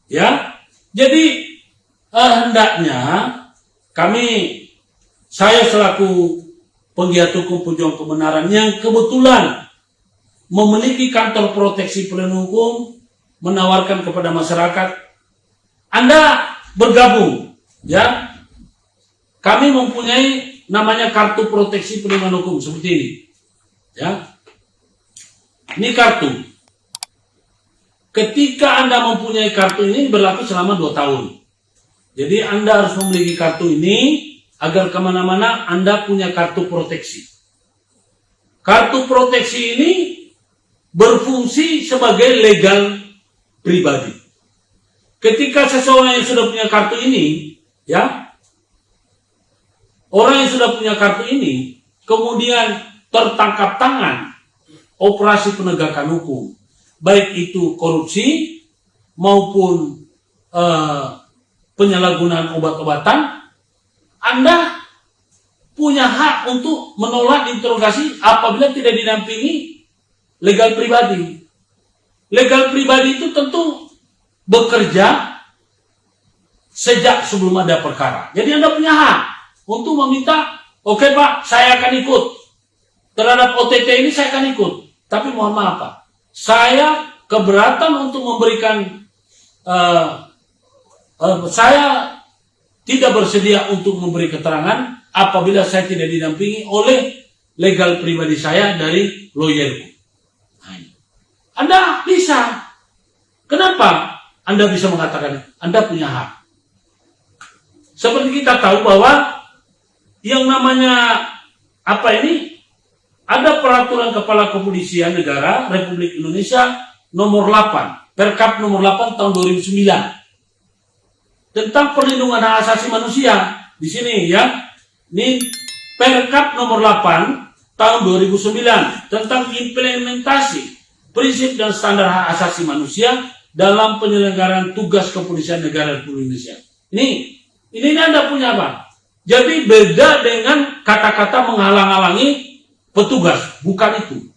Ya, jadi hendaknya saya selaku penggiat hukum pejuang kebenaran yang kebetulan memiliki kantor proteksi pelindung hukum, menawarkan kepada masyarakat, Anda bergabung, ya. Kami mempunyai namanya kartu proteksi perlindungan hukum seperti ini, ya. Ini kartu. Ketika Anda mempunyai kartu ini berlaku selama 2 tahun. Jadi Anda harus memiliki kartu ini agar kemana-mana Anda punya kartu proteksi. Kartu proteksi ini berfungsi sebagai legal pribadi. Ketika seseorang yang sudah punya kartu ini, ya, orang yang sudah punya kartu ini kemudian tertangkap tangan operasi penegakan hukum, baik itu korupsi maupun penyalahgunaan obat-obatan, Anda punya hak untuk menolak interogasi apabila tidak didampingi legal pribadi. Legal pribadi itu tentu bekerja sejak sebelum ada perkara. Jadi Anda punya hak untuk meminta, oke Pak, saya akan ikut. Terhadap OTT ini saya akan ikut. Tapi mohon maaf Pak, saya keberatan untuk memberikan, saya tidak bersedia untuk memberi keterangan apabila saya tidak didampingi oleh legal pribadi saya dari lawyerku. Anda bisa. Kenapa Anda bisa mengatakan Anda punya hak? Seperti kita tahu bahwa yang namanya ada peraturan Kepala Kepolisian Negara Republik Indonesia nomor 8, Perkap nomor 8 tahun 2009 tentang perlindungan hak asasi manusia. Di sini ya, ini Perkap nomor 8 tahun 2009 tentang implementasi prinsip dan standar hak asasi manusia dalam penyelenggaraan tugas kepolisian negara Republik Indonesia. Ini Anda punya apa? Jadi beda dengan kata-kata menghalang-halangi petugas, bukan itu.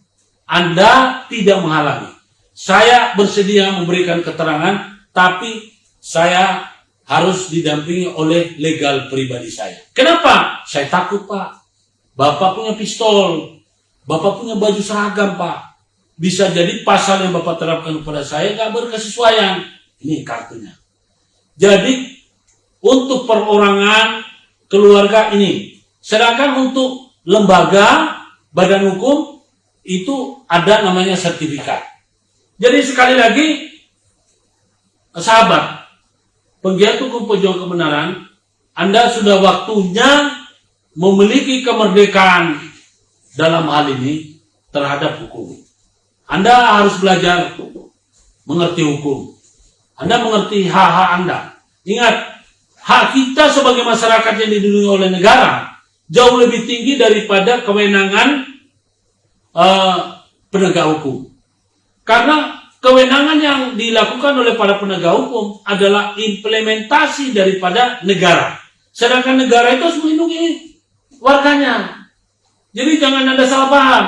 Anda tidak menghalangi. Saya bersedia memberikan keterangan, tapi saya harus didampingi oleh legal pribadi saya. Kenapa? Saya takut Pak. Bapak punya pistol, Bapak punya baju seragam Pak. Bisa jadi pasal yang Bapak terapkan kepada saya nggak berkesesuaian. Ini kartunya. Jadi untuk perorangan, keluarga ini. Sedangkan untuk lembaga, badan hukum, itu ada namanya sertifikat. Jadi sekali lagi, sahabat, penggiat hukum pejuang kebenaran, Anda sudah waktunya memiliki kemerdekaan dalam hal ini terhadap hukum. Anda harus belajar mengerti hukum. Anda mengerti hak-hak Anda. Ingat, hak kita sebagai masyarakat yang dilindungi oleh negara jauh lebih tinggi daripada kewenangan penegak hukum. Karena kewenangan yang dilakukan oleh para penegak hukum adalah implementasi daripada negara. Sedangkan negara itu harus melindungi warganya. Jadi jangan Anda salah paham.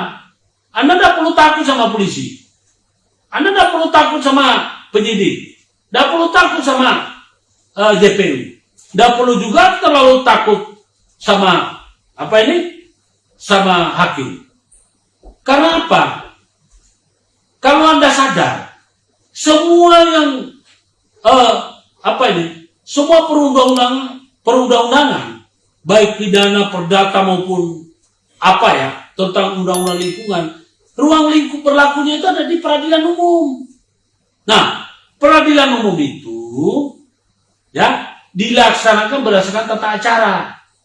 Anda tidak perlu takut sama polisi. Anda tidak perlu takut sama penyidik. Tidak perlu takut sama JPU. Tidak perlu juga terlalu takut sama sama hakim. Karena apa? Kalau Anda sadar, semua yang semua perundang-undangan, baik pidana, perdata maupun tentang undang-undang lingkungan, ruang lingkup berlakunya itu ada di peradilan umum. Nah, peradilan umum itu ya dilaksanakan berdasarkan tata acara,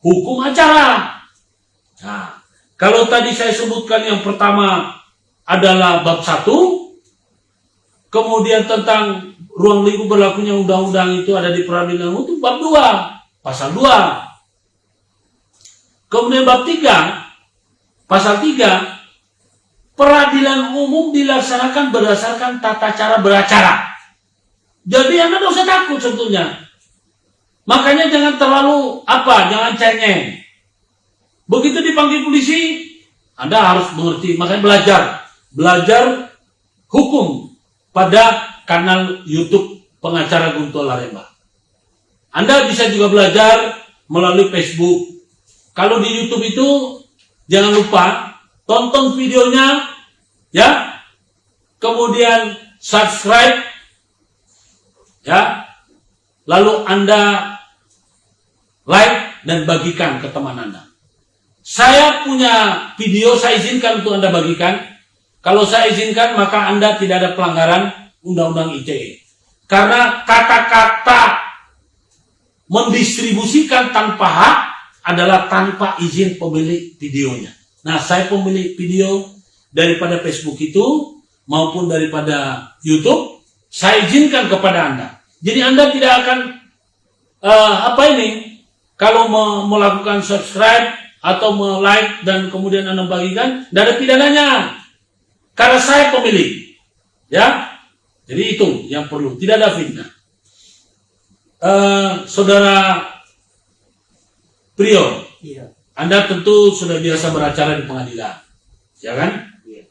hukum acara. Nah, kalau tadi saya sebutkan yang pertama adalah bab 1, kemudian tentang ruang lingkup berlakunya undang-undang itu ada di peradilan umum itu bab 2, pasal 2. Kemudian bab 3, pasal 3, peradilan umum dilaksanakan berdasarkan tata cara beracara. Jadi Anda tidak usah takut sebetulnya. Makanya jangan terlalu jangan cengeng. Begitu dipanggil polisi, Anda harus mengerti. Makanya belajar hukum pada kanal YouTube pengacara Guntur Laremba. Anda bisa juga belajar melalui Facebook. Kalau di YouTube itu jangan lupa tonton videonya, ya. Kemudian subscribe, ya. Lalu Anda like dan bagikan ke teman Anda. Saya punya video, saya izinkan untuk Anda bagikan. Kalau saya izinkan, maka Anda tidak ada pelanggaran Undang-Undang ITE. Karena kata-kata mendistribusikan tanpa hak adalah tanpa izin pemilik videonya. Nah, saya pemilik video daripada Facebook itu maupun daripada YouTube, saya izinkan kepada Anda. Jadi Anda tidak akan kalau melakukan subscribe atau like dan kemudian Anda bagikan, tidak ada pidananya. Karena saya pemilik, ya. Jadi itu yang perlu, tidak ada fitnah. Saudara Priyo, Iya. Anda tentu sudah biasa beracara di pengadilan, ya kan? Iya.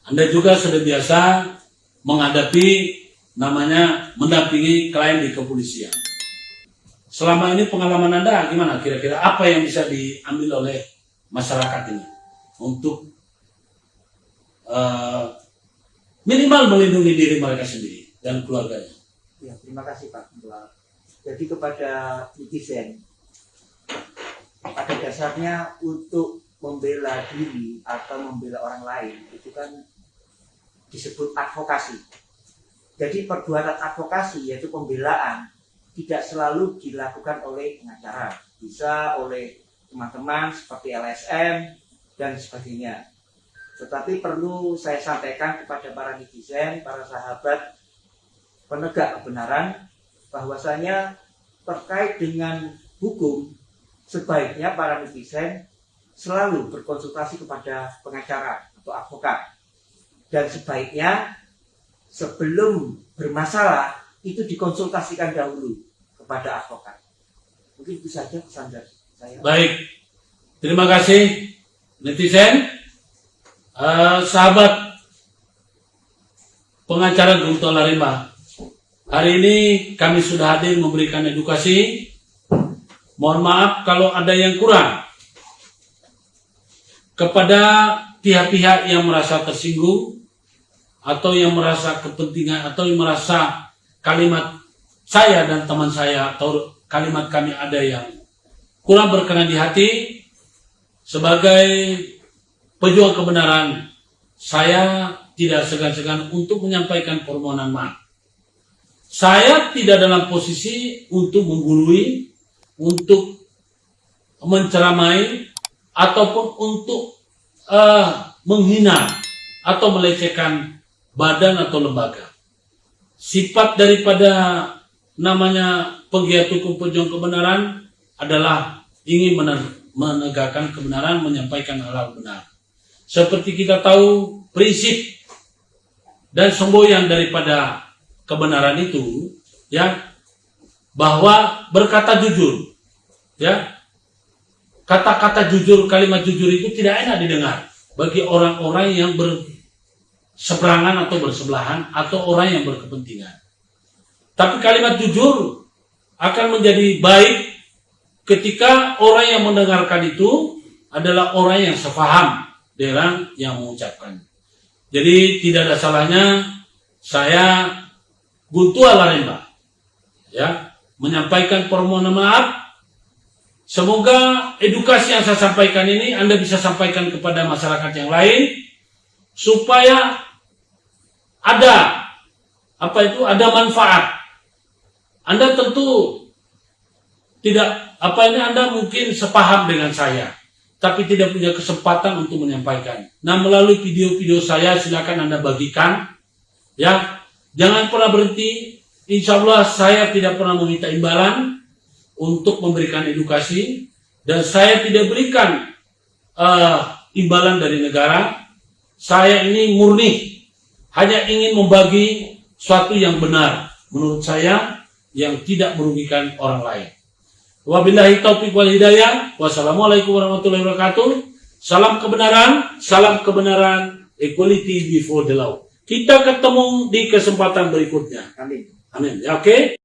Anda juga sudah biasa menghadapi mendampingi klien di kepolisian. Selama ini pengalaman Anda gimana? Kira-kira apa yang bisa diambil oleh masyarakat ini untuk minimal melindungi diri mereka sendiri dan keluarganya? Ya, terima kasih Pak Ketua. Jadi kepada netizen, pada dasarnya untuk membela diri atau membela orang lain itu kan disebut advokasi. Jadi perbuatan advokasi yaitu pembelaan tidak selalu dilakukan oleh pengacara, bisa oleh teman-teman seperti LSM dan sebagainya. Tetapi perlu saya sampaikan kepada para netizen, para sahabat penegak kebenaran, bahwasanya terkait dengan hukum, sebaiknya para netizen selalu berkonsultasi kepada pengacara atau advokat. Dan sebaiknya sebelum bermasalah itu dikonsultasikan dahulu kepada advokat. Mungkin itu saja pesan dari saya. Baik, terima kasih netizen. Sahabat pengacara Guntur Laremba, hari ini kami sudah hadir memberikan edukasi. Mohon maaf kalau ada yang kurang. Kepada pihak-pihak yang merasa tersinggung atau yang merasa kepentingan atau yang merasa kalimat saya dan teman saya atau kalimat kami ada yang kurang berkenan di hati, sebagai pejuang kebenaran, saya tidak segan-segan untuk menyampaikan permohonan maaf. Saya tidak dalam posisi untuk menggurui, untuk menceramai, ataupun untuk menghina atau melecehkan badan atau lembaga. Sifat daripada namanya penggiat hukum pejuang kebenaran adalah ingin menegakkan kebenaran, menyampaikan hal-hal benar. Seperti kita tahu, prinsip dan semboyan daripada kebenaran itu, ya, bahwa berkata jujur, ya. Kata-kata jujur, kalimat jujur itu tidak enak didengar bagi orang-orang yang berseberangan atau bersebelahan atau orang yang berkepentingan. Tapi kalimat jujur akan menjadi baik ketika orang yang mendengarkan itu adalah orang yang sepaham dengan yang mengucapkan. Jadi tidak ada salahnya saya Guntur Laremba, ya, menyampaikan permohonan maaf. Semoga edukasi yang saya sampaikan ini Anda bisa sampaikan kepada masyarakat yang lain supaya ada manfaat. Anda tentu tidak Anda mungkin sepaham dengan saya, tapi tidak punya kesempatan untuk menyampaikan. Nah, melalui video-video saya silakan Anda bagikan, ya. Jangan pernah berhenti. Insya Allah saya tidak pernah meminta imbalan untuk memberikan edukasi, dan saya tidak berikan imbalan dari negara. Saya ini murni hanya ingin membagi suatu yang benar menurut saya, yang tidak merugikan orang lain. Wabillahi taufiq wal hidayah. Wassalamualaikum warahmatullahi wabarakatuh. Salam kebenaran, equality before the law. Kita ketemu di kesempatan berikutnya. Amin. Amin. Ya, oke.